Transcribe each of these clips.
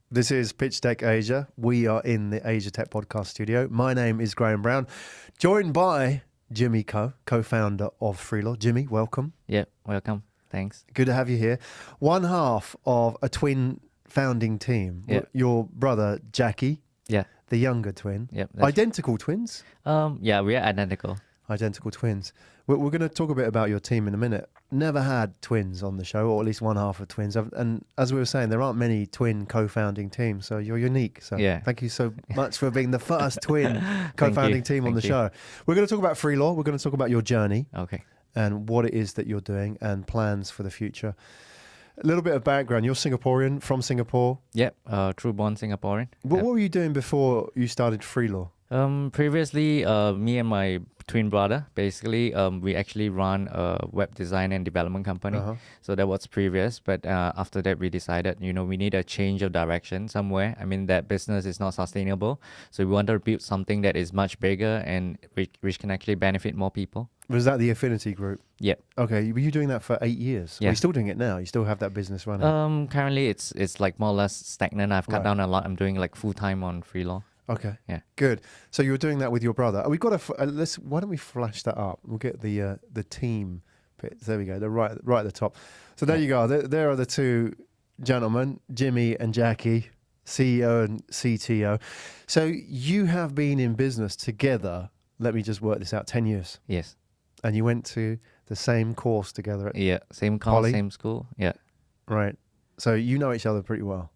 This is Pitchdeck Asia. We are in the Asia Tech Podcast studio. My name is Graham Brown, joined by Jimmy co-founder of Freelor. Jimmy, welcome. Yeah, welcome. Thanks. Good to have you here. One half of a twin founding team. Yeah. Your brother, Jackie, Yeah. the younger twin. Yep. Identical twins? Yeah, we are identical. Identical twins. We're going to talk a bit about your team in a minute. Never had twins on the show, or at least one half of twins. And as we were saying, there aren't many twin co-founding teams, so you're unique. So Yeah. thank you so much for being the first twin co-founding team on the Thank you. show. We're going to talk about Freelor. We're going to talk about your journey Okay. and what it is that you're doing and plans for the future. A little bit of background. You're Singaporean, from Singapore. Yep. True born Singaporean. What were you doing before you started Freelor? Previously, me and my twin brother, basically, we actually run a web design and development company. Uh-huh. So that was previous. But after that, we decided, we need a change of direction somewhere. I mean, that business is not sustainable. So we wanted to build something that is much bigger and which can actually benefit more people. Was that the Affinity Group? Yep. Okay, were you doing that for 8 years? Yeah. Are you still doing it now? You still have that business running? Currently, it's like more or less stagnant. I've cut Right. down a lot. I'm doing like full time on Freelor. Okay. Yeah. Good. So you were doing that with your brother. We've got let's. Why don't we flash that up? We'll get the team bit. There we go. They're right at the top. So there you go. There are the two gentlemen, Jimmy and Jackie, CEO and CTO. So you have been in business together. Let me just work this out. 10 years, Yes. and you went to the same course together. Yeah. Same Poly? college, same school. Yeah. Right. So you know each other pretty well.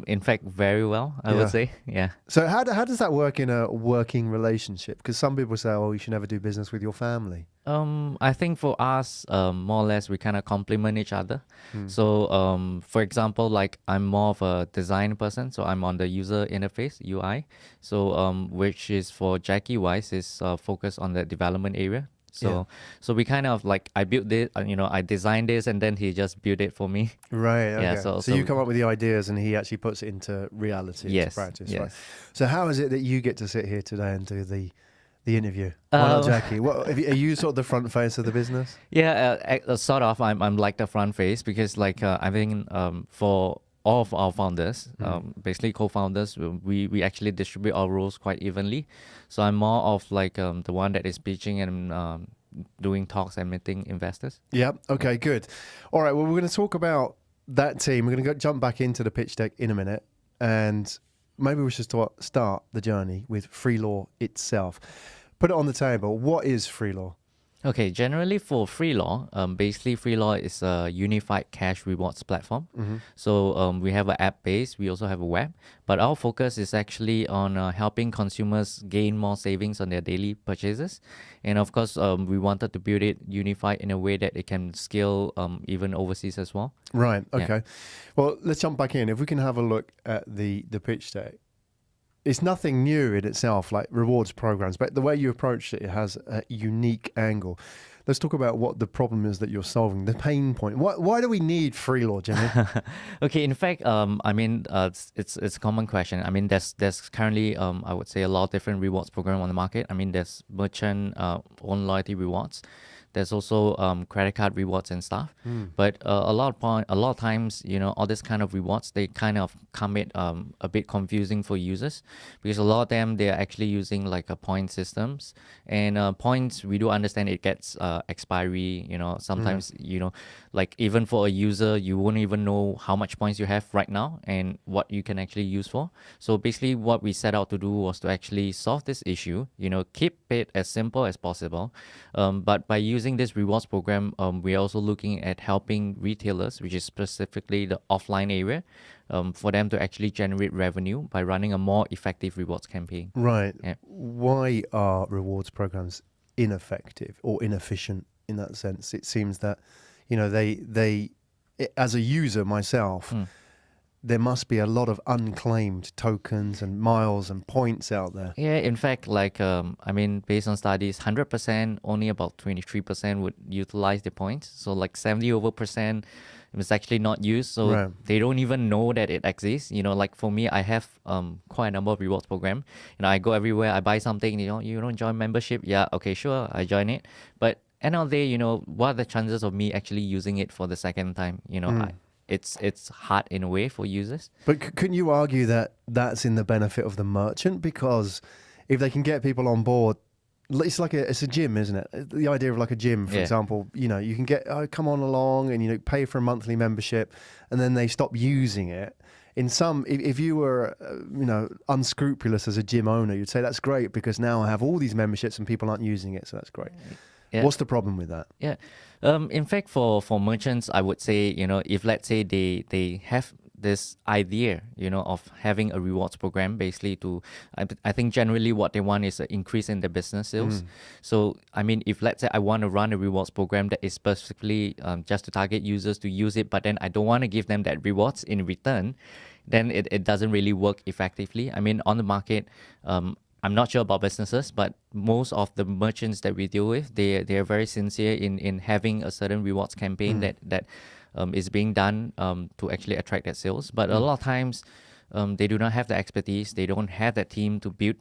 In fact, very well, I Yeah. would say. Yeah. So how does that work in a working relationship? Because some people say, oh, you should never do business with your family. I think for us, more or less, we kind of complement each other. Hmm. So, for example, like I'm more of a design person, so I'm on the user interface (UI). So, which is for Jackie wise is focused on the development area. So, so we kind of like I built this, I designed this, and then he just built it for me. Right. Okay. Yeah, So, so- you come up with the ideas and he actually puts it into reality, into Yes. practice. Yes. Right. So how is it that you get to sit here today and do the interview? Why not Jackie? Are you sort of the front face of the business? Yeah, sort of. I'm like the front face because like I think for all of our founders, basically co-founders, we actually distribute our roles quite evenly. So I'm more of like the one that is pitching and doing talks and meeting investors. Yeah. Okay, good. All right. Well, we're going to talk about that team. We're going to jump back into the pitch deck in a minute. And maybe we should start the journey with Freelor itself. Put it on the table. What is Freelor? Okay, generally for Freelor, basically Freelor is a unified cash rewards platform. So we have an app base, we also have a web, but our focus is actually on helping consumers gain more savings on their daily purchases. And of course, we wanted to build it unified in a way that it can scale even overseas as well. Right. Yeah. Okay. Well, let's jump back in. If we can have a look at the pitch deck. It's nothing new in itself, like rewards programs, but the way you approached it has a unique angle. Let's talk about what the problem is that you're solving, the pain point. Why do we need Freelor, Jimmy? Okay, in fact, I mean, it's a common question. I mean, there's currently, I would say, a lot of different rewards program on the market. I mean, there's merchant own loyalty rewards. There's also credit card rewards and stuff. But a lot of times, all this kind of rewards, they kind of come it a bit confusing for users because a lot of them, they're actually using like a point systems. And points, we do understand it gets expiry, sometimes, like even for a user, you won't even know how much points you have right now and what you can actually use for. So basically what we set out to do was to actually solve this issue, keep it as simple as possible. But by using this rewards program, we're also looking at helping retailers, which is specifically the offline area, for them to actually generate revenue by running a more effective rewards campaign. Right. Yeah. Why are rewards programs ineffective or inefficient in that sense? It seems that, as a user myself, there must be a lot of unclaimed tokens and miles and points out there. Yeah, in fact, like, based on studies, 100%, only about 23% would utilize the points. So like 70% is actually not used. So Right. they don't even know that it exists. Like for me, I have quite a number of rewards program. I go everywhere, I buy something, you don't join membership. Yeah, okay, sure, I join it. But end of the day, what are the chances of me actually using it for the second time? it's hard in a way for users. But couldn't you argue that that's in the benefit of the merchant? Because if they can get people on board, it's like it's a gym, isn't it? The idea of like a gym, for example, you know, you can get, come on along and, you know, pay for a monthly membership, and then they stop using it. In some, if you were, you know, unscrupulous as a gym owner, you'd say that's great because now I have all these memberships and people aren't using it, so that's great. Yeah. What's the problem with that? Yeah. In fact, for merchants, I would say, you know, if let's say they have this idea, you know, of having a rewards program, basically I think generally what they want is an increase in their business sales. So, I mean, if let's say I want to run a rewards program that is specifically just to target users to use it, but then I don't want to give them that rewards in return, then it doesn't really work effectively. I mean, on the market, I'm not sure about businesses, but most of the merchants that we deal with, they are very sincere in having a certain rewards campaign that is being done to actually attract that sales. But a lot of times, they do not have the expertise. They don't have that team to build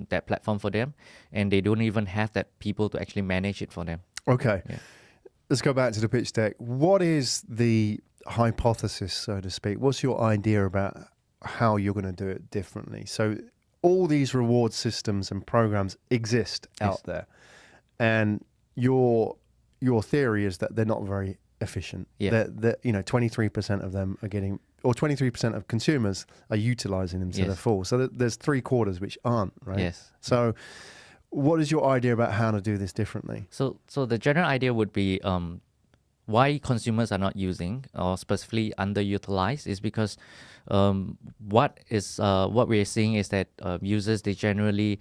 that platform for them, and they don't even have that people to actually manage it for them. Okay, Yeah. Let's go back to the pitch deck. What is the hypothesis, so to speak? What's your idea about how you're going to do it differently? So all these reward systems and programs exist out there, and your theory is that they're not very efficient. Yeah. That you know, 23% of them are getting, or 23% of consumers are utilizing them to the full. So there's 3/4 which aren't, right? Yes. So what is your idea about how to do this differently? So the general idea would be why consumers are not using or specifically underutilized is because what we are seeing is that users, they generally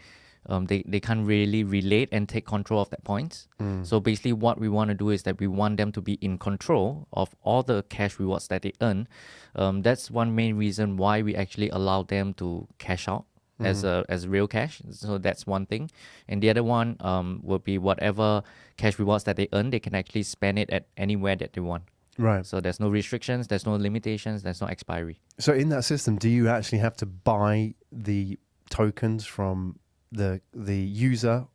they can't really relate and take control of that points. So basically what we want to do is that we want them to be in control of all the cash rewards that they earn. That's one main reason why we actually allow them to cash out as real cash. So that's one thing. And the other one will be whatever cash rewards that they earn, they can actually spend it at anywhere that they want. Right. So there's no restrictions, there's no limitations, there's no expiry. So in that system, do you actually have to buy the tokens from the user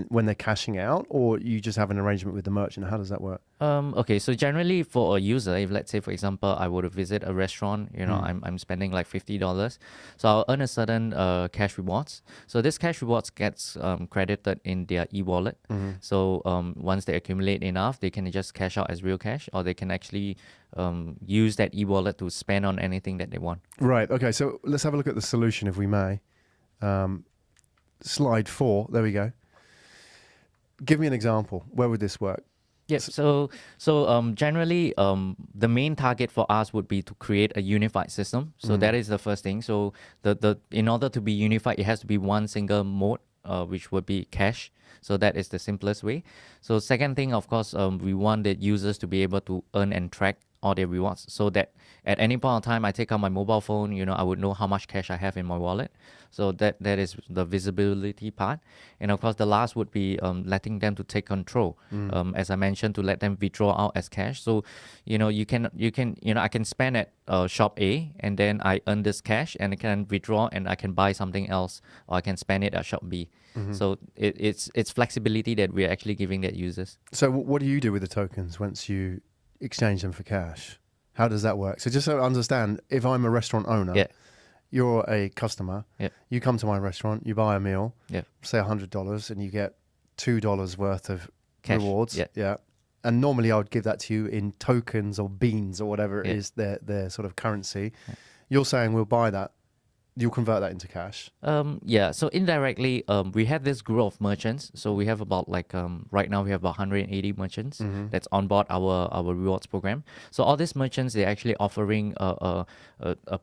when they're cashing out, or you just have an arrangement with the merchant? How does that work? Okay, so generally for a user, if let's say for example I were to visit a restaurant, you know, I'm spending like $50, so I'll earn a certain cash rewards. So this cash rewards gets credited in their e-wallet. So once they accumulate enough, they can just cash out as real cash, or they can actually use that e-wallet to spend on anything that they want. Right. Okay. So let's have a look at the solution, if we may. Slide 4. There we go. Give me an example. Where would this work? Yes. So generally, the main target for us would be to create a unified system. So that is the first thing. So the in order to be unified, it has to be one single mode, which would be cash. So that is the simplest way. So second thing, of course, we want the users to be able to earn and track all their rewards, so that at any point of time I take out my mobile phone, you know, I would know how much cash I have in my wallet. So that is the visibility part. And of course the last would be letting them to take control, as I mentioned, to let them withdraw out as cash. So you know, you can you know, I can spend at shop A, and then I earn this cash and I can withdraw and I can buy something else, or I can spend it at shop B. So it's flexibility that we're actually giving that users. So what do you do with the tokens once you exchange them for cash? How does that work? So just so I understand, if I'm a restaurant owner, you're a customer, you come to my restaurant, you buy a meal, say $100, and you get $2 worth of Cash. rewards. And normally I would give that to you in tokens or beans or whatever it is, their sort of currency. You're saying we'll buy that, you'll convert that into cash. So indirectly, we have this group of merchants. So we have about like right now we have about 180 merchants that's on board our rewards program. So all these merchants, they're actually offering a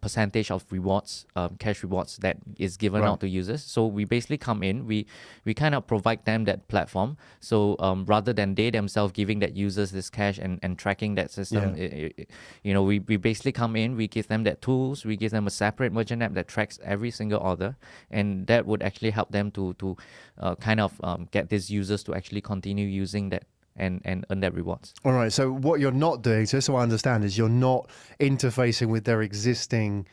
percentage of rewards, cash rewards that is given out to users. So we basically come in, we kind of provide them that platform. So rather than they themselves giving that users this cash and tracking that system, you know, we basically come in, we give them that tools, we give them a separate merchant app that tracks every single order, and that would actually help them to kind of get these users to actually continue using that and earn their rewards. All right. So what you're not doing, just so I understand, is you're not interfacing with their existing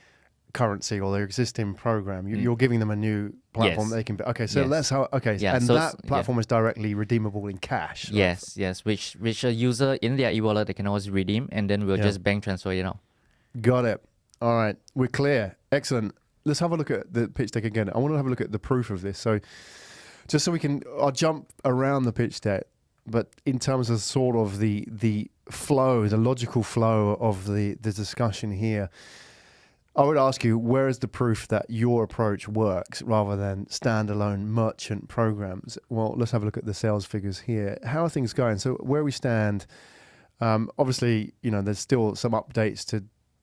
currency or their existing program. You're giving them a new platform they can. Okay. So that's how. Okay. And so that platform is directly redeemable in cash. Yes. Which a user in their e-wallet, they can always redeem, and then we'll just bank transfer it out. Got it. All right. We're clear. Excellent. Let's have a look at the pitch deck again. I want to have a look at the proof of this. So just so we can, I'll jump around the pitch deck, but in terms of sort of the flow, the logical flow of the discussion here, I would ask you, where is the proof that your approach works rather than standalone merchant programs? Well, let's have a look at the sales figures here. How are things going? So where we stand, obviously, there's still some updates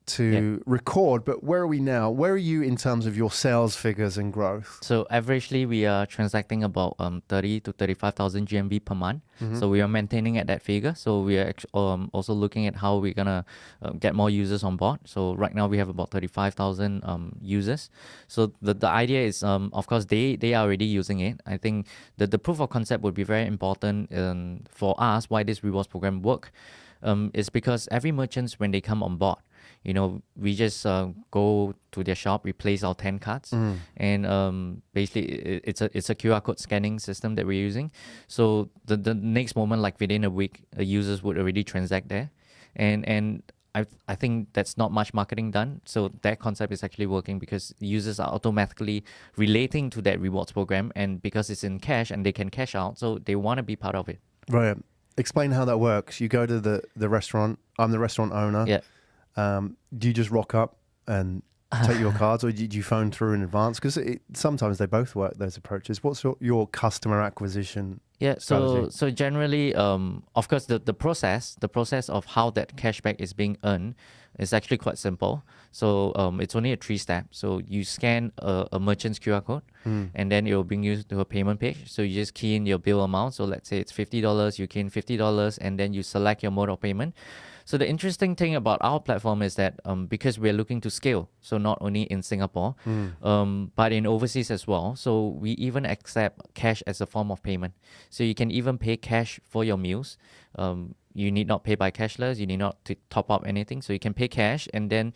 to record, but where are we now? Where are you in terms of your sales figures and growth? So averagely, we are transacting about 30 to 35,000 GMV per month. So we are maintaining at that figure. So we are also looking at how we're gonna get more users on board. So right now we have about 35,000 users. So the idea is, of course, they are already using it. I think the proof of concept would be very important for us. Why this rewards program work is because every merchants, when they come on board, we just go to their shop, replace our 10 cards, and basically it's a QR code scanning system that we're using. So the next moment, like within a week, users would already transact there, and I think that's not much marketing done. So that concept is actually working because users are automatically relating to that rewards program, and because it's in cash and they can cash out, so they want to be part of it. Right. Explain how that works. You go to the restaurant. I'm the restaurant owner. Yeah. Do you just rock up and take your cards, or do you phone through in advance? Because sometimes they both work, those approaches. What's your customer acquisition strategy? So generally, of course, the process of how that cashback is being earned is actually quite simple. So it's only a 3-step. So you scan a merchant's QR code, and then it will bring you to a payment page. So you just key in your bill amount. So let's say it's $50. You key in $50, and then you select your mode of payment. So the interesting thing about our platform is that because we're looking to scale, so not only in Singapore, but in overseas as well. So we even accept cash as a form of payment. So you can even pay cash for your meals. You need not pay by cashless. You need not to top up anything. So you can pay cash, and then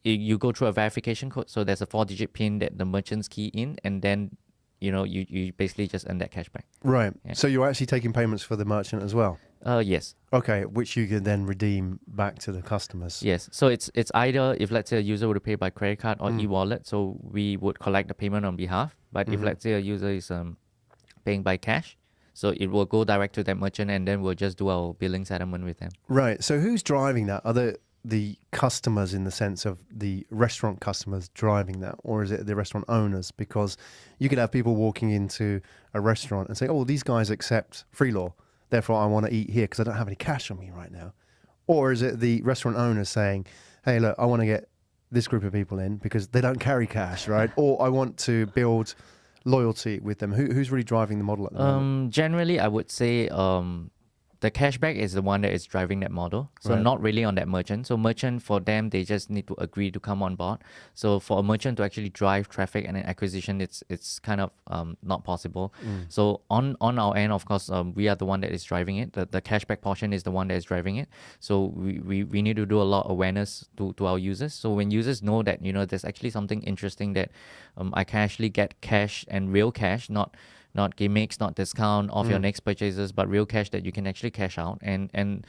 you go through a verification code. So there's a 4-digit PIN that the merchants key in, and then you basically just earn that cashback. Right. Yeah. So you're actually taking payments for the merchant as well? Yes. Okay, which you can then redeem back to the customers. Yes. So it's either if, let's say, a user would pay by credit card or e-wallet, so we would collect the payment on behalf. But if, let's say, a user is paying by cash, so it will go direct to that merchant, and then we'll just do our billing settlement with them. Right. So who's driving that? Are the customers, in the sense of the restaurant customers, driving that, or is it the restaurant owners? Because you could have people walking into a restaurant and say, "Oh, these guys accept Freelor, therefore I want to eat here because I don't have any cash on me right now." Or is it the restaurant owners saying, "Hey, look, I want to get this group of people in because they don't carry cash, right? Or I want to build loyalty with them." Who's really driving the model at the moment? Generally, I would say the cashback is the one that is driving that model. So Right. not really on that merchant. So merchant, for them, they just need to agree to come on board. So for a merchant to actually drive traffic and acquisition, it's kind of not possible. So on our end, of course, we are the one that is driving it. The cashback portion is the one that is driving it. So we need to do a lot of awareness to our users. So when users know that there's actually something interesting, that I can actually get cash and real cash, not gimmicks, not discount off your next purchases, but real cash that you can actually cash out, and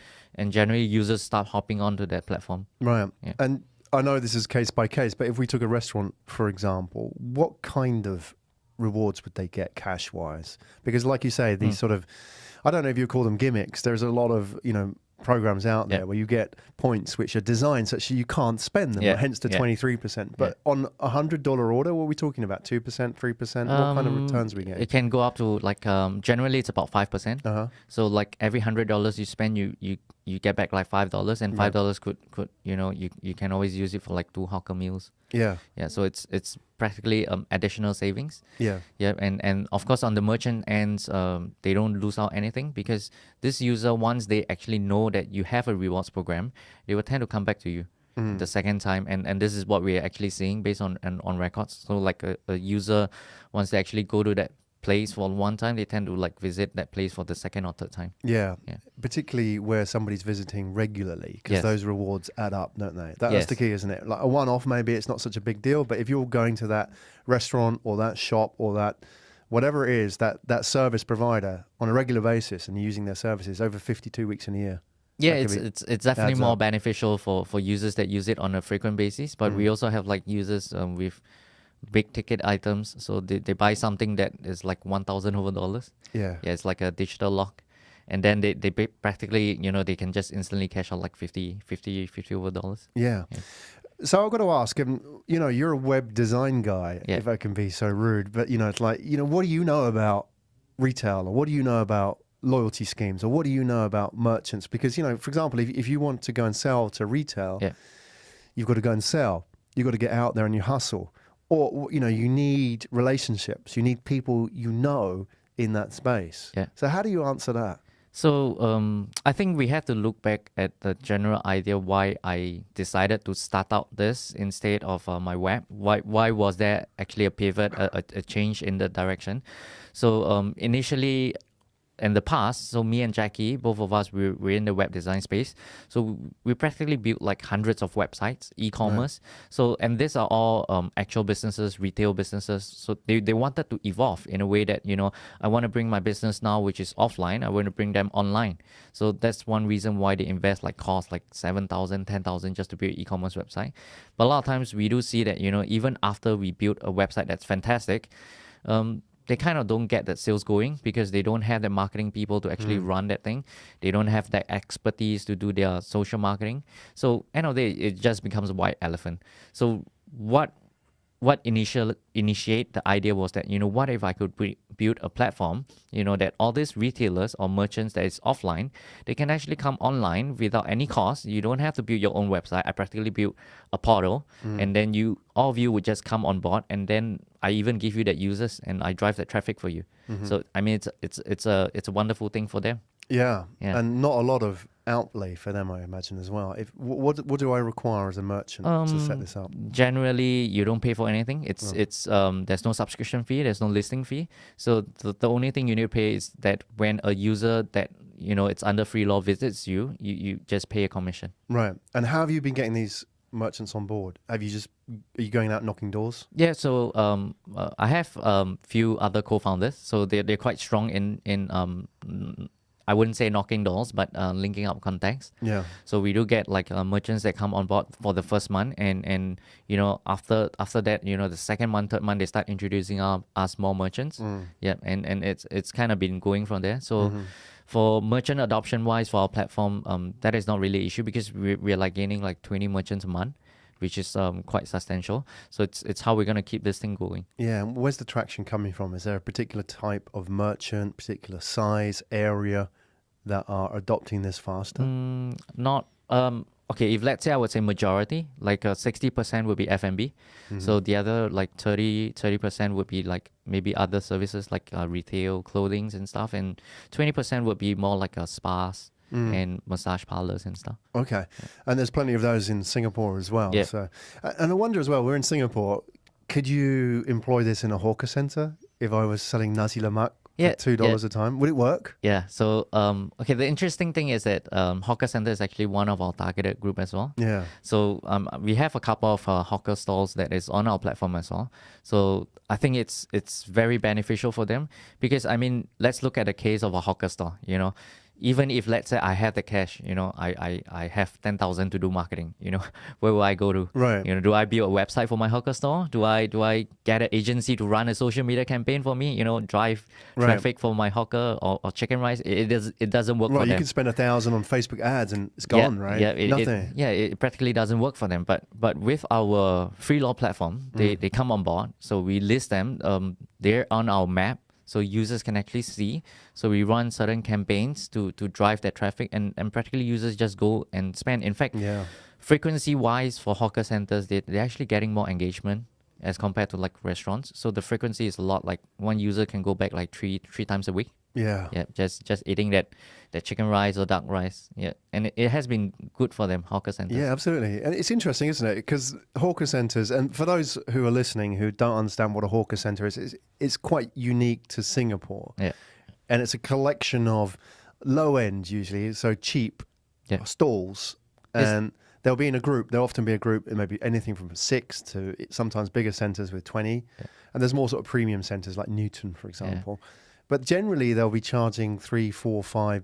generally users start hopping onto that platform. Right. Yeah. And I know this is case by case, but if we took a restaurant, for example, what kind of rewards would they get cash wise? Because like you say, these sort of, I don't know if you call them gimmicks. There's a lot of, programs out there where you get points which are designed such that you can't spend them, hence the 23%. But on $100 order, what are we talking about? 2%, 3%? What kind of returns are we getting? It can go up to generally it's about 5%. So like every $100 you spend, you get back like $5, and $5 could you can always use it for like 2 hawker meals. Yeah. So it's practically additional savings. Yeah. And of course on the merchant ends, they don't lose out anything, because this user, once they actually know that you have a rewards program, they will tend to come back to you the second time, and this is what we're actually seeing based on records. So like a user, once they actually go to that place for one time, they tend to like visit that place for the second or third time. Yeah. Particularly where somebody's visiting regularly, because those rewards add up, don't they? That's the key, isn't it? Like a one-off, maybe it's not such a big deal, but if you're going to that restaurant or that shop or that whatever it is, that service provider on a regular basis and using their services over 52 weeks in a year, Yeah, That could it's definitely adds more up. beneficial for users that use it on a frequent basis. But we also have like users with big ticket items, so they buy something that is like $1,000 over dollars. Yeah. Yeah, it's like a digital lock, and then practically, you know, they can just instantly cash out like 50 over dollars. Yeah. Yeah. So I've got to ask, you know, you're a web design guy, Yeah. if I can be so rude, but, you know, it's like, you know, what do you know about retail, or what do you know about loyalty schemes, or what do you know about merchants? Because, you know, for example, if you want to go and sell to retail, Yeah. you've got to go and sell. You've got to get out there and you hustle. Or, you know, you need relationships. You need people you know in that space. Yeah. So how do you answer that? So I think we have to look back at the general idea why I decided to start out this instead of my web. Why was there actually a pivot, a change in the direction? So initially, in the past, so me and Jackie, both of us, we're in the web design space. So we practically built like hundreds of websites, e-commerce. So, and these are all actual businesses, retail businesses. So they wanted to evolve in a way that, you know, I want to bring my business now, which is offline, I want to bring them online. So that's one reason why they invest like cost like 7,000, 10,000 just to build an e-commerce website. But a lot of times we do see that, you know, even after we build a website that's fantastic, they kind of don't get that sales going because they don't have the marketing people to actually run that thing. They don't have that expertise to do their social marketing. So end of the day, it just becomes a white elephant. So what initiate the idea was that, you know, what if I could build a platform, you know, that all these retailers or merchants that is offline, they can actually come online without any cost. You don't have to build your own website. I practically built a portal, and then all of you would just come on board, and then I even give you that users and I drive that traffic for you. So I mean, it's a wonderful thing for them. Yeah. Yeah. And not a lot of outlay for them, I imagine, as well. What do I require as a merchant to set this up? Generally, you don't pay for anything. It's there's no subscription fee, there's no listing fee. So the only thing you need to pay is that when a user that, you know, it's under Freelor visits you, you just pay a commission. Right. And how have you been getting these merchants on board? Are you going out knocking doors? Yeah, so I have few other co-founders, so they're quite strong in I wouldn't say knocking doors, but linking up contacts. Yeah. So we do get like merchants that come on board for the first month, and you know, after that, you know, the second month, third month, they start introducing us more merchants. Yeah, and it's kind of been going from there. So for merchant adoption wise for our platform, that is not really an issue because we're like gaining like 20 merchants a month, which is quite substantial. So it's how we're gonna keep this thing going. Yeah. And where's the traction coming from? Is there a particular type of merchant, particular size, area that are adopting this faster? Not okay, if let's say I would say majority, like 60% would be F&B. So the other like 30% would be like maybe other services like retail, clothings and stuff, and 20% would be more like spas and massage parlors and stuff. Okay. And there's plenty of those in Singapore as well. Yeah. So, and I wonder as well, we're in Singapore, could you employ this in a hawker center? If I was selling nasi lemak Yeah, for $2 a time, would it work? Yeah. So okay, the interesting thing is that hawker center is actually one of our targeted group as well. Yeah. So we have a couple of hawker stalls that is on our platform as well. So I think it's very beneficial for them because I mean, let's look at the case of a hawker store. You know, even if let's say I have the cash, you know, I have 10,000 to do marketing. You know, where will I go to? Right. You know, do I build a website for my hawker store? Do I get an agency to run a social media campaign for me? You know, drive traffic for my hawker or chicken rice? It doesn't work for Right. them. You could spend 1,000 on Facebook ads and it's gone, right? Yeah, Nothing. it practically doesn't work for them. But with our Freelor platform, they come on board. So we list them. They're on our map. So users can actually see. So we run certain campaigns to drive that traffic and practically users just go and spend. In fact, Yeah. frequency wise for hawker centers, they're actually getting more engagement as compared to like restaurants. So the frequency is a lot, like one user can go back like three times a week. Yeah. Yeah, just eating that chicken rice or duck rice. Yeah, and it has been good for them, hawker centers. Yeah, absolutely. And it's interesting, isn't it? Because hawker centers, and for those who are listening who don't understand what a hawker center is, it's quite unique to Singapore. Yeah. And it's a collection of low end, usually, so cheap stalls. And they'll be in a group. There'll often be a group, maybe anything from 6 to sometimes bigger centers with 20. Yeah. And there's more sort of premium centers like Newton, for example. But generally, they'll be charging $3, $4, $5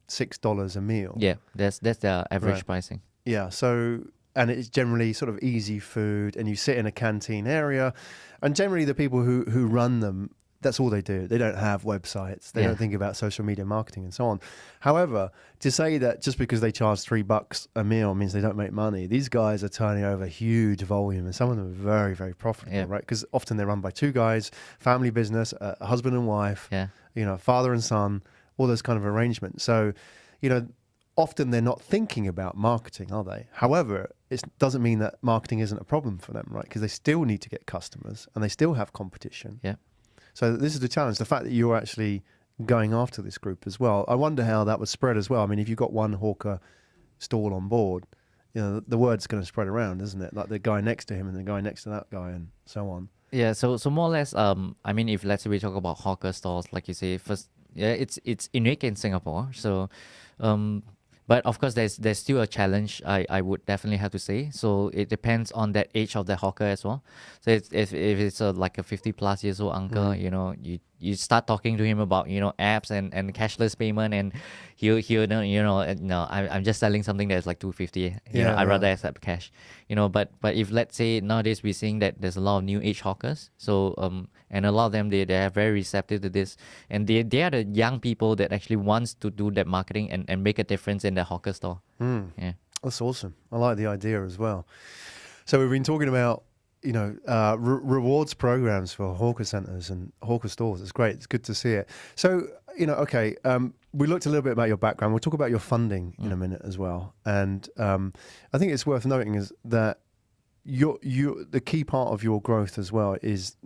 $6 a meal. Yeah, that's the average Right. pricing. Yeah. So, and it's generally sort of easy food, and you sit in a canteen area, and generally the people who run them, that's all they do. They don't have websites. They Yeah. don't think about social media marketing and so on. However, to say that just because they charge $3 a meal means they don't make money, these guys are turning over huge volume, and some of them are very, very profitable, Yeah. right? Because often they're run by two guys, family business, a husband and wife, Yeah. father and son, all those kind of arrangements. So, often they're not thinking about marketing, are they? However, it doesn't mean that marketing isn't a problem for them, right? Because they still need to get customers and they still have competition. Yeah. So this is the challenge. The fact that you're actually going after this group as well. I wonder how that would spread as well. I mean, if you've got one hawker stall on board, the word's going to spread around, isn't it? Like the guy next to him and the guy next to that guy and so on. Yeah, so more or less, I mean, if let's say we talk about hawker stores, like you say, first, yeah, it's unique in Singapore. So, but of course, there's still a challenge. I would definitely have to say. So it depends on that age of the hawker as well. So if it's like a 50+ years old uncle, you start talking to him about apps and cashless payment, and he'll no, I'm just selling something that's like 250. I'd rather accept cash. But if let's say nowadays we're seeing that there's a lot of new age hawkers, so and a lot of them they are very receptive to this, and they are the young people that actually wants to do that marketing and make a difference in the hawker store. Yeah, That's awesome. I like the idea as well. So we've been talking about rewards programs for hawker centers and hawker stores. It's great. It's good to see it. So we looked a little bit about your background. We'll talk about your funding in a minute as well. And I think it's worth noting is that the key part of your growth as well is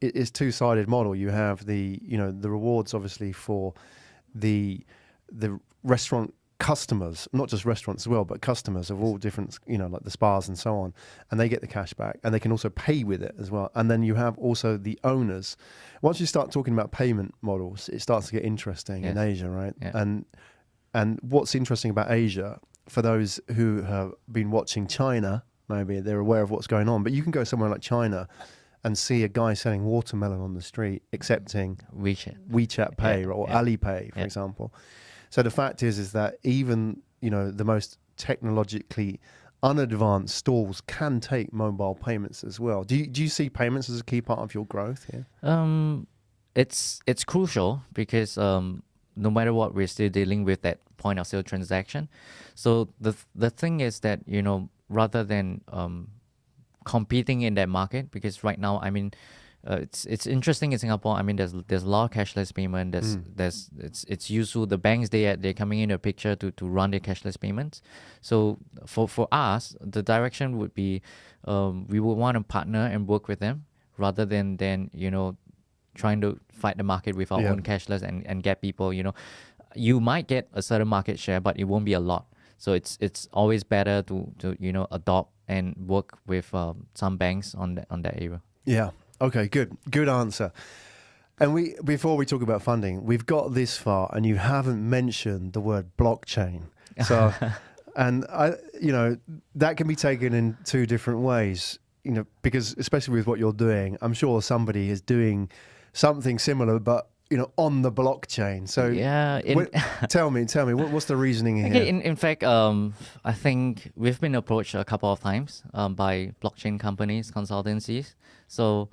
it's two-sided model. You have the rewards obviously for the restaurant customers, not just restaurants as well, but customers of all different, like the spas and so on, and they get the cash back, and they can also pay with it as well. And then you have also the owners. Once you start talking about payment models, it starts to get interesting in Asia, right? Yeah. And what's interesting about Asia, for those who have been watching China, maybe they're aware of what's going on, but you can go somewhere like China and see a guy selling watermelon on the street accepting WeChat Pay or Alipay, for example. So the fact is that even the most technologically unadvanced stalls can take mobile payments as well. Do you see payments as a key part of your growth here? It's crucial because no matter what, we're still dealing with that point of sale transaction. So the thing is that rather than competing in that market, because right now, I mean, it's interesting in Singapore. I mean, there's a lot of cashless payment. It's useful. The banks they're coming in a picture to run their cashless payments. So for us, the direction would be we would want to partner and work with them rather than trying to fight the market with our own cashless and get people. You might get a certain market share, but it won't be a lot. So it's always better to adopt and work with some banks on that area. Yeah. Okay, good answer. And before we talk about funding, we've got this far and you haven't mentioned the word blockchain. So, and that can be taken in two different ways, because especially with what you're doing, I'm sure somebody is doing something similar, but on the blockchain. So tell me, what's the reasoning here? Okay, in fact, I think we've been approached a couple of times by blockchain companies, consultancies. So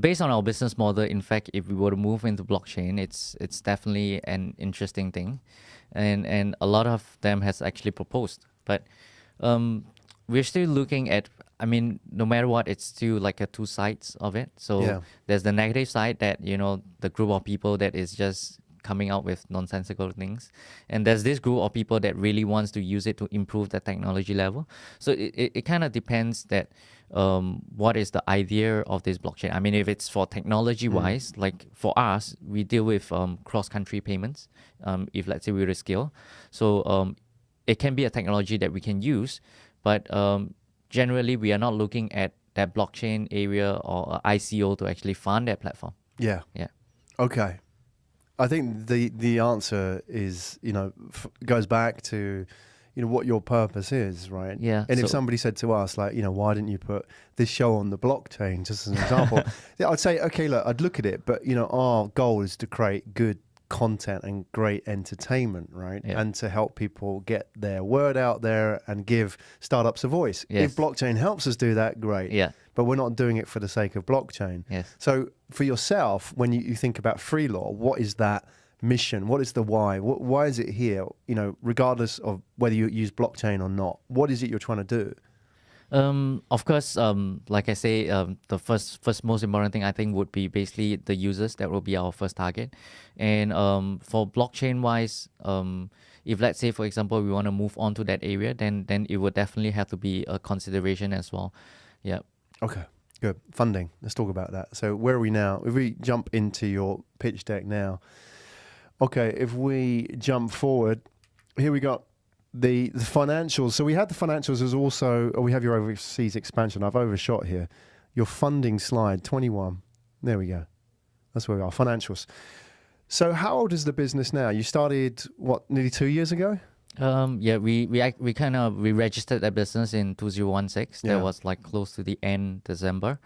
based on our business model, in fact, if we were to move into blockchain, it's definitely an interesting thing. And a lot of them has actually proposed. But we're still looking at, I mean, no matter what, it's still like a two sides of it. So there's the negative side that, the group of people that is just coming out with nonsensical things. And there's this group of people that really wants to use it to improve the technology level. So it kind of depends that what is the idea of this blockchain. I mean, if it's for technology-wise, like for us, we deal with cross-country payments, if let's say we were to scale. So it can be a technology that we can use, but generally, we are not looking at that blockchain area or ICO to actually fund that platform. Yeah. Okay. I think the answer is, goes back to, what your purpose is, right? Yeah. And if somebody said to us, like, why didn't you put this show on the blockchain, just as an example, I'd say, okay, look, I'd look at it, but, our goal is to create good content and great entertainment, right? Yeah. And to help people get their word out there and give startups a voice. Yes. If blockchain helps us do that, great. Yeah. But we're not doing it for the sake of blockchain. Yes. So for yourself, when you think about Freelor, what is that mission? What is the why? Why is it here? You know, regardless of whether you use blockchain or not, what is it you're trying to do? Of course, like I say, the first most important thing I think would be basically the users. That will be our first target. And for blockchain wise, if let's say for example we want to move on to that area, then it would definitely have to be a consideration as well. Yeah. Okay, good. Funding. Let's talk about that. So where are we now? If we jump into your pitch deck now, okay, if we jump forward, here we got the financials. So we had the financials as also, we have your overseas expansion. I've overshot here. Your funding slide, 21. There we go. That's where we are, financials. So how old is the business now? You started, what, nearly 2 years ago? Yeah, we registered that business in 2016. Yeah. That was like close to the end December.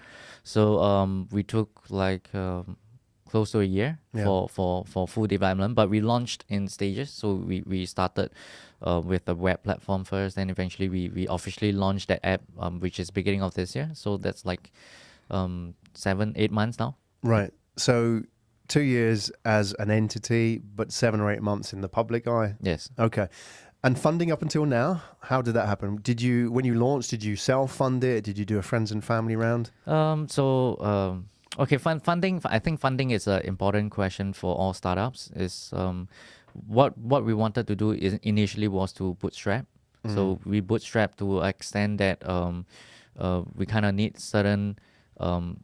So we took like close to a year for full development, but we launched in stages. So we started with the web platform first, and eventually we officially launched that app, which is beginning of this year. So that's like 7-8 months now. Right. So 2 years as an entity, but 7 or 8 months in the public eye. Yes. Okay. And funding up until now, how did that happen? Did you, when you launched, did you self-fund it? Did you do a friends and family round? Okay, funding. I think funding is an important question for all startups. Is what we wanted to do is initially was to bootstrap. So we bootstrap to an extent that we kind of need certain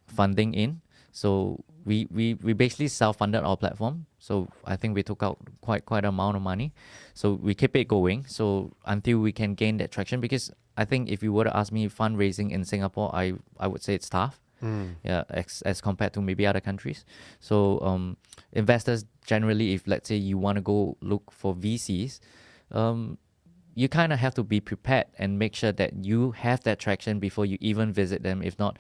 funding in. So we basically self-funded our platform. So I think we took out quite amount of money. So we keep it going. So until we can gain that traction, because I think if you were to ask me fundraising in Singapore, I would say it's tough. Yeah, as compared to maybe other countries. So investors generally, if let's say you want to go look for VCs, you kind of have to be prepared and make sure that you have that traction before you even visit them. If not,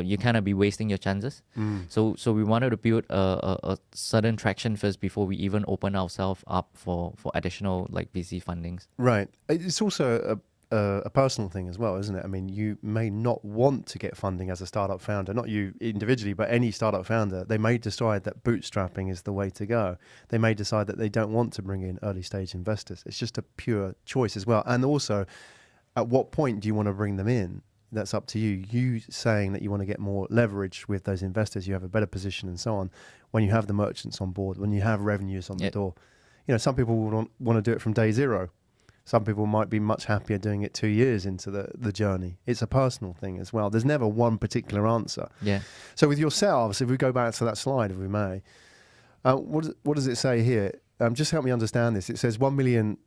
you kind of be wasting your chances. So we wanted to build a certain traction first before we even open ourselves up for additional like VC fundings. Right. It's also a personal thing as well, isn't it? I mean, you may not want to get funding as a startup founder, not you individually, but any startup founder. They may decide that bootstrapping is the way to go. They may decide that they don't want to bring in early stage investors. It's just a pure choice as well. And also, at what point do you want to bring them in? That's up to you. You saying that you want to get more leverage with those investors, you have a better position and so on. When you have the merchants on board, when you have revenues on the door, you know, some people will want to do it from day zero. Some people might be much happier doing it 2 years into the journey. It's a personal thing as well. There's never one particular answer. Yeah. So with yourselves, if we go back to that slide, if we may, what does it say here? Just help me understand this. It says $1 million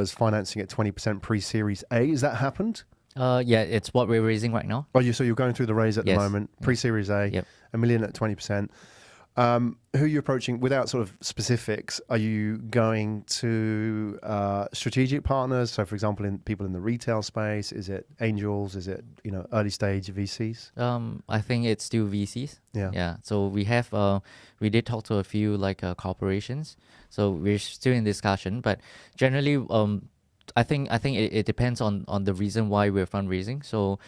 financing at 20% pre-Series A. Has that happened? Yeah, it's what we're raising right now. Oh, so you're going through the raise at the moment, pre-Series A, Yep. $1 million at 20%. Who are you approaching without sort of specifics? Are you going to strategic partners? So, for example, in people in the retail space, is it angels? Is it early stage VCs? I think it's still VCs. Yeah. So we did talk to a few like corporations. So we're still in discussion, but generally, I think it depends on the reason why we're fundraising. So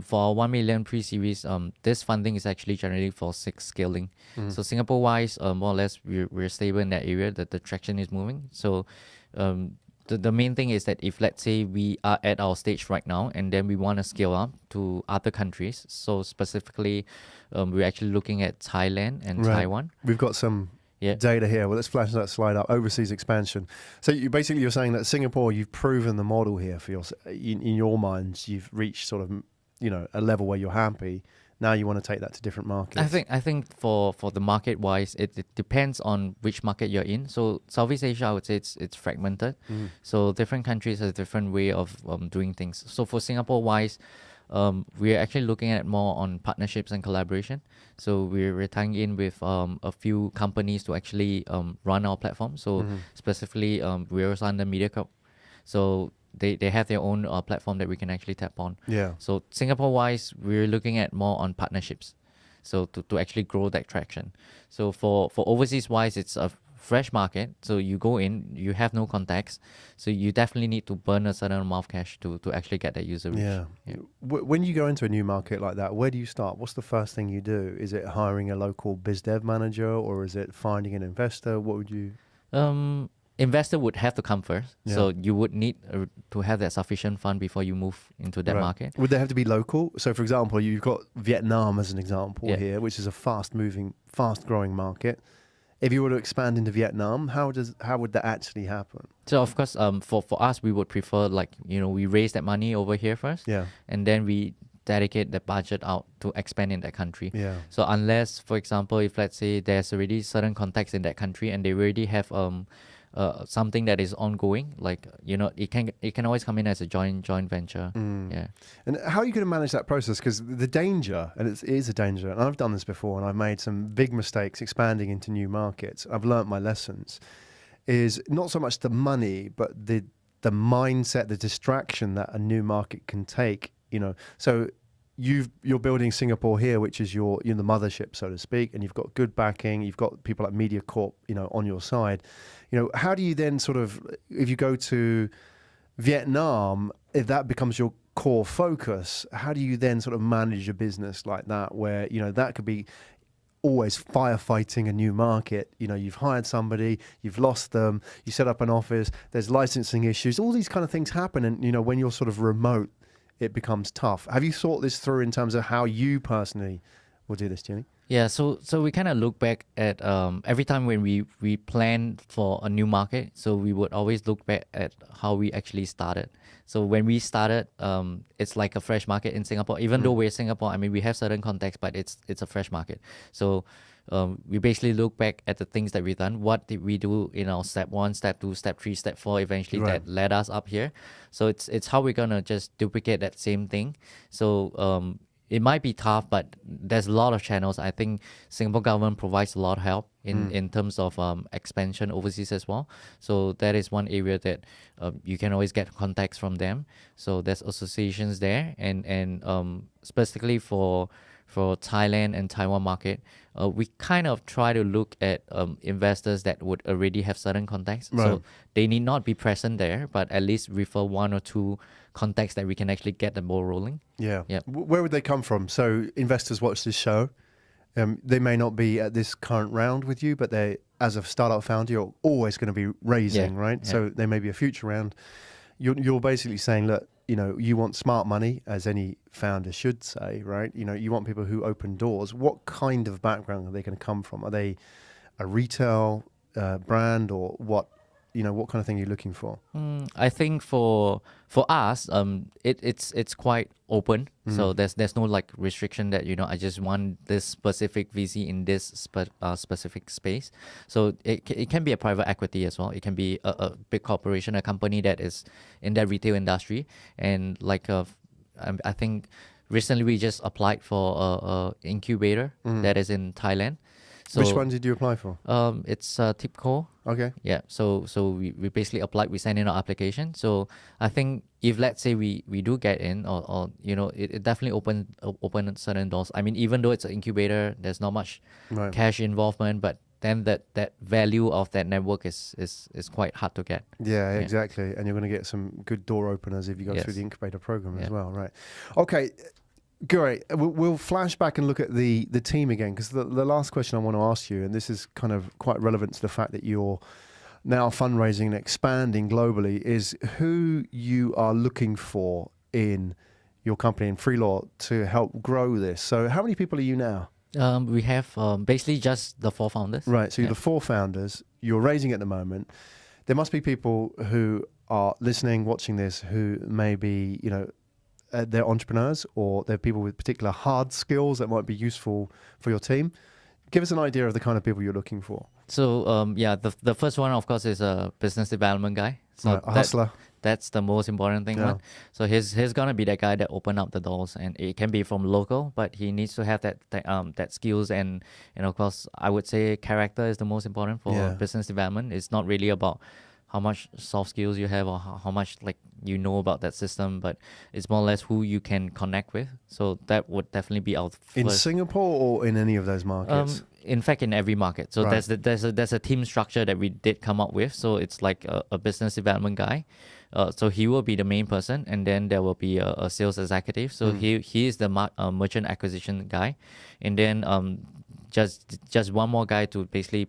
for our 1 million pre-series, this funding is actually generally for scaling. So Singapore wise, more or less we're stable in that area, that the traction is moving. So the main thing is that if let's say we are at our stage right now and then we want to scale up to other countries, so specifically we're actually looking at Thailand and Taiwan. We've got some data here. Well, let's flash that slide up. Overseas expansion. So you're saying that Singapore, you've proven the model here for in your minds. You've reached sort of a level where you're happy. Now you want to take that to different markets. I think for the market wise, it depends on which market you're in. So Southeast Asia, I would say it's fragmented. So different countries have a different way of doing things. So for Singapore wise, we're actually looking at more on partnerships and collaboration. So we're tying in with a few companies to actually run our platform. So specifically, we're also under MediaCorp. So they have their own platform that we can actually tap on. Yeah. So Singapore-wise, we're looking at more on partnerships. So to actually grow that traction. So for overseas-wise, it's fresh market. So you go in, you have no contacts, so you definitely need to burn a certain amount of cash to actually get that user reach. Yeah. When you go into a new market like that, where do you start? What's the first thing you do? Is it hiring a local biz dev manager, or is it finding an investor? What would you? Investor would have to come first. Yeah. So you would need to have that sufficient fund before you move into that Right. market. Would they have to be local? So, for example, you've got Vietnam as an example Yeah. here, which is a fast-moving, fast-growing market. If you were to expand into Vietnam, how would that actually happen? So of course, for us, we would prefer we raise that money over here first, Yeah. and then we dedicate the budget out to expand in that country. Yeah. So unless, for example, if let's say there's already certain contacts in that country and they already have something that is ongoing, it can always come in as a joint venture. Yeah. And how are you going to manage that process? Because the danger, and it is a danger, and I've done this before, and I've made some big mistakes expanding into new markets. I've learnt my lessons. Is not so much the money, but the mindset, the distraction that a new market can take. So you're building Singapore here, which is you're the mothership, so to speak, and you've got good backing. You've got people like MediaCorp, on your side. How do you then sort of, if you go to Vietnam, if that becomes your core focus, how do you then sort of manage a business like that, where that could be always firefighting a new market? You've hired somebody, you've lost them, you set up an office, there's licensing issues, all these kind of things happen, and when you're sort of remote, it becomes tough. Have you thought this through in terms of how you personally will do this, Jenny? Yeah, so we kind of look back at every time when we plan for a new market. So we would always look back at how we actually started. So when we started, it's like a fresh market in Singapore. Even though we're Singapore, I mean, we have certain contexts, but it's a fresh market. So we basically look back at the things that we've done. What did we do in our step 1, step 2, step 3, step 4, eventually that led us up here. So it's how we're gonna just duplicate that same thing. So it might be tough, but there's a lot of channels. I think Singapore government provides a lot of help in terms of expansion overseas as well. So that is one area that you can always get contacts from them. So there's associations there, and specifically for Thailand and Taiwan market, we kind of try to look at investors that would already have certain contacts. Right. So they need not be present there, but at least refer 1 or 2 contacts that we can actually get the ball rolling. Yeah. Yeah. Where would they come from? So investors watch this show. They may not be at this current round with you, but they, as a startup founder, you're always going to be raising, right? Yeah. So there may be a future round. You're basically saying, look, you want smart money, as any founder should say, right? You want people who open doors. What kind of background are they going to come from? Are they a retail brand, or what? What kind of thing are you looking for? I think for us, it's quite open. So there's no restriction that I just want this specific VC in this specific space. So it can be a private equity as well. It can be a big corporation, a company that is in that retail industry, and I think recently we just applied for a incubator that is in Thailand. So, which one did you apply for? It's Tipco. Okay. Yeah. So we basically applied. We sent in our application. So I think if let's say we do get in, or it definitely open certain doors. I mean, even though it's an incubator, there's not much cash involvement, but then that value of that network is quite hard to get. Yeah, exactly. And you're going to get some good door openers if you go through the incubator program as well, right? Okay. Great. We'll flash back and look at the team again, because the last question I want to ask you, and this is kind of quite relevant to the fact that you're now fundraising and expanding globally, is who you are looking for in your company, in Freelor, to help grow this. So how many people are you now? We have basically just the 4 founders. Right. So you're the 4 founders. You're raising at the moment. There must be people who are listening, watching this, who may be, they're entrepreneurs, or they're people with particular hard skills that might be useful for your team. Give us an idea of the kind of people you're looking for. So the first one, of course, is a business development guy. So a hustler. That's the most important thing. One. So he's gonna be that guy that open up the doors, and it can be from local, but he needs to have that skills, and of course I would say character is the most important for business development. It's not really about how much soft skills you have or how much like you know about that system, but it's more or less who you can connect with. So that would definitely be our In first. Singapore or in any of those markets? In fact, in every market. So Right. there's a team structure that we did come up with. So it's like a business development guy. So he will be the main person, and then there will be a sales executive. So he is the merchant acquisition guy, and then just one more guy to basically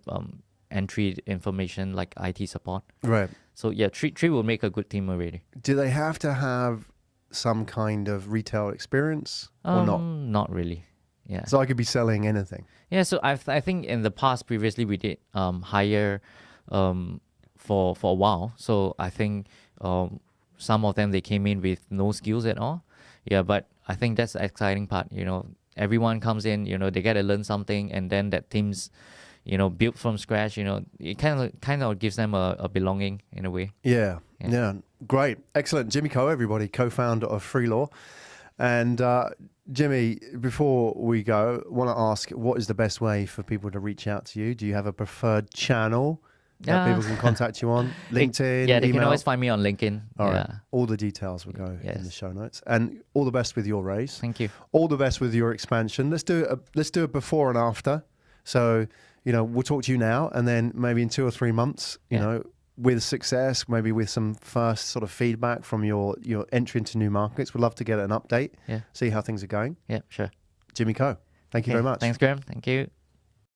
entry information like IT support. Right. So yeah, three will make a good team already. Do they have to have some kind of retail experience or not? Not really. Yeah. So I could be selling anything. Yeah. So I think in the past previously we did hire for a while. So I think some of them they came in with no skills at all. Yeah, but I think that's the exciting part. Everyone comes in. They get to learn something, and then that team's built from scratch. It kind of gives them a belonging in a way. Yeah. Great. Excellent. Jimmy Coe, everybody, co-founder of Freelor. And Jimmy, before we go, I want to ask, what is the best way for people to reach out to you? Do you have a preferred channel that people can contact you on? LinkedIn, Yeah, they email? can always find me on LinkedIn. All yeah. right. All the details will go Yes. in the show notes. And all the best with your raise. Thank you. All the best with your expansion. Let's do a before and after. So, we'll talk to you now, and then maybe in 2 or 3 months, with success, maybe with some first sort of feedback from your entry into new markets. We'd love to get an update, Yeah. see how things are going. Yeah, sure. Jimmy Coe, thank you very much. Thanks, Graham. Thank you.